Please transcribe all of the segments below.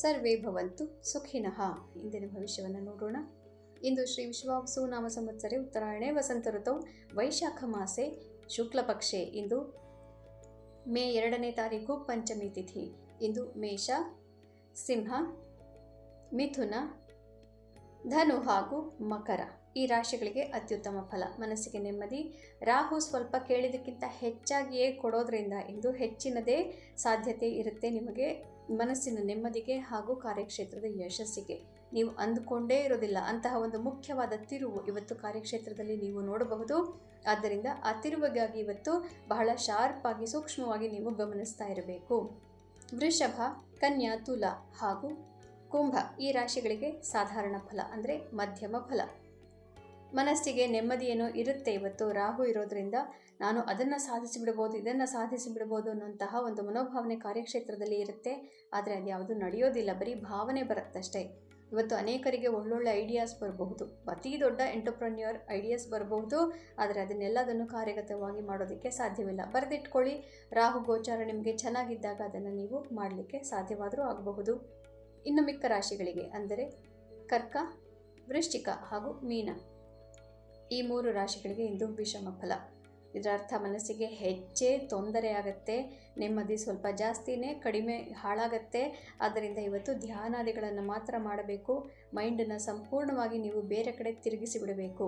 ಸರ್ವೇ ಭವಂತು ಸುಖಿನಃ. ಇಂದಿನ ಭವಿಷ್ಯವನ್ನು ನೋಡೋಣ. ಇಂದು ಶ್ರೀ ವಿಶ್ವಾವಸು ನಾಮ ಸಂವತ್ಸರೆ ಉತ್ತರಾಯಣೆ ವಸಂತ ಋತೌ ವೈಶಾಖ ಮಾಸೆ ಶುಕ್ಲ ಪಕ್ಷೆ. ಇಂದು ಮೇ 2ನೇ ತಾರೀಕು ಪಂಚಮಿ ತಿಥಿ. ಇಂದು ಮೇಷ, ಸಿಂಹ, ಮಿಥುನ, ಧನು ಹಾಗೂ ಮಕರ ಈ ರಾಶಿಗಳಿಗೆ ಅತ್ಯುತ್ತಮ ಫಲ. ಮನಸ್ಸಿಗೆ ನೆಮ್ಮದಿ. ರಾಹು ಸ್ವಲ್ಪ ಕೇಳಿದಕ್ಕಿಂತ ಹೆಚ್ಚಾಗಿಯೇ ಕೊಡೋದ್ರಿಂದ ಇಂದು ಹೆಚ್ಚಿನದೇ ಸಾಧ್ಯತೆ ಇರುತ್ತೆ ನಿಮಗೆ ಮನಸ್ಸಿನ ನೆಮ್ಮದಿಗೆ ಹಾಗೂ ಕಾರ್ಯಕ್ಷೇತ್ರದ ಯಶಸ್ಸಿಗೆ. ನೀವು ಅಂದುಕೊಂಡೇ ಇರೋದಿಲ್ಲ ಅಂತಹ ಒಂದು ಮುಖ್ಯವಾದ ತಿರುವು ಇವತ್ತು ಕಾರ್ಯಕ್ಷೇತ್ರದಲ್ಲಿ ನೀವು ನೋಡಬಹುದು. ಆದ್ದರಿಂದ ಆ ತಿರುವಿಗಾಗಿ ಇವತ್ತು ಬಹಳ ಶಾರ್ಪ್ ಆಗಿ ಸೂಕ್ಷ್ಮವಾಗಿ ನೀವು ಗಮನಿಸ್ತಾ ಇರಬೇಕು. ವೃಷಭ, ಕನ್ಯಾ, ತುಲ ಹಾಗೂ ಕುಂಭ ಈ ರಾಶಿಗಳಿಗೆ ಸಾಧಾರಣ ಫಲ ಅಂದರೆ ಮಧ್ಯಮ ಫಲ. ಮನಸ್ಸಿಗೆ ನೆಮ್ಮದಿಯೇನೋ ಇರುತ್ತೆ. ಇವತ್ತು ರಾಹು ಇರೋದ್ರಿಂದ ನಾನು ಅದನ್ನು ಸಾಧಿಸಿಬಿಡ್ಬೋದು, ಇದನ್ನು ಸಾಧಿಸಿಬಿಡ್ಬೋದು ಅನ್ನೋಂತಹ ಒಂದು ಮನೋಭಾವನೆ ಕಾರ್ಯಕ್ಷೇತ್ರದಲ್ಲಿ ಇರುತ್ತೆ. ಆದರೆ ಅದು ಯಾವುದು ನಡೆಯೋದಿಲ್ಲ, ಬರೀ ಭಾವನೆ ಬರುತ್ತಷ್ಟೇ. ಇವತ್ತು ಅನೇಕರಿಗೆ ಒಳ್ಳೊಳ್ಳೆ ಐಡಿಯಾಸ್ ಬರಬಹುದು, ಅತಿ ದೊಡ್ಡ ಎಂಟರ್ಪ್ರನ್ಯೂರ್ ಐಡಿಯಾಸ್ ಬರಬಹುದು. ಆದರೆ ಅದನ್ನೆಲ್ಲದನ್ನು ಕಾರ್ಯಗತವಾಗಿ ಮಾಡೋದಕ್ಕೆ ಸಾಧ್ಯವಿಲ್ಲ. ಬರೆದಿಟ್ಕೊಳ್ಳಿ, ರಾಹು ಗೋಚಾರ ನಿಮಗೆ ಚೆನ್ನಾಗಿದ್ದಾಗ ಅದನ್ನು ನೀವು ಮಾಡಲಿಕ್ಕೆ ಸಾಧ್ಯವಾದರೂ ಆಗಬಹುದು. ಇನ್ನು ಮಿಕ್ಕ ರಾಶಿಗಳಿಗೆ ಅಂದರೆ ಕರ್ಕ, ವೃಶ್ಚಿಕ ಹಾಗೂ ಮೀನ ಈ 3 ರಾಶಿಗಳಿಗೆ ಇಂದು ವಿಷಮ ಫಲ. ಇದರ ಅರ್ಥ ಮನಸ್ಸಿಗೆ ಹೆಚ್ಚೇ ತೊಂದರೆ ಆಗುತ್ತೆ, ನೆಮ್ಮದಿ ಸ್ವಲ್ಪ ಜಾಸ್ತಿನೇ ಕಡಿಮೆ ಹಾಳಾಗತ್ತೆ. ಆದ್ದರಿಂದ ಇವತ್ತು ಧ್ಯಾನಾದಿಗಳನ್ನು ಮಾತ್ರ ಮಾಡಬೇಕು. ಮೈಂಡನ್ನು ಸಂಪೂರ್ಣವಾಗಿ ನೀವು ಬೇರೆ ಕಡೆ ತಿರುಗಿಸಿ ಬಿಡಬೇಕು.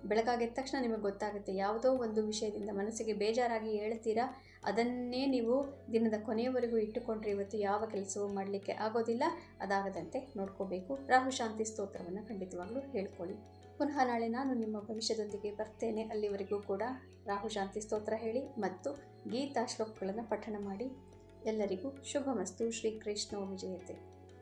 ಬೆಳಗಾಗಿದ ತಕ್ಷಣ ನಿಮಗೆ ಗೊತ್ತಾಗುತ್ತೆ ಯಾವುದೋ ಒಂದು ವಿಷಯದಿಂದ ಮನಸ್ಸಿಗೆ ಬೇಜಾರಾಗಿ ಹೇಳ್ತೀರಾ, ಅದನ್ನೇ ನೀವು ದಿನದ ಕೊನೆಯವರೆಗೂ ಇಟ್ಟುಕೊಂಡ್ರೆ ಇವತ್ತು ಯಾವ ಕೆಲಸವೂ ಮಾಡಲಿಕ್ಕೆ ಆಗೋದಿಲ್ಲ. ಅದಾಗದಂತೆ ನೋಡ್ಕೋಬೇಕು. ರಾಹು ಶಾಂತಿ ಸ್ತೋತ್ರವನ್ನು ಖಂಡಿತವಾಗ್ಲೂ ಹೇಳ್ಕೊಳ್ಳಿ. ಪುನಃ ನಾಳೆ ನಾನು ನಿಮ್ಮ ಭವಿಷ್ಯದೊಂದಿಗೆ ಬರ್ತೇನೆ. ಅಲ್ಲಿವರೆಗೂ ಕೂಡ ರಾಹು ಶಾಂತಿ ಸ್ತೋತ್ರ ಹೇಳಿ ಮತ್ತು ಗೀತಾ ಶ್ಲೋಕಗಳನ್ನು ಪಠಣ ಮಾಡಿ. ಎಲ್ಲರಿಗೂ ಶುಭಮಸ್ತು. ಶ್ರೀಕೃಷ್ಣ ವಿಜಯತೆ.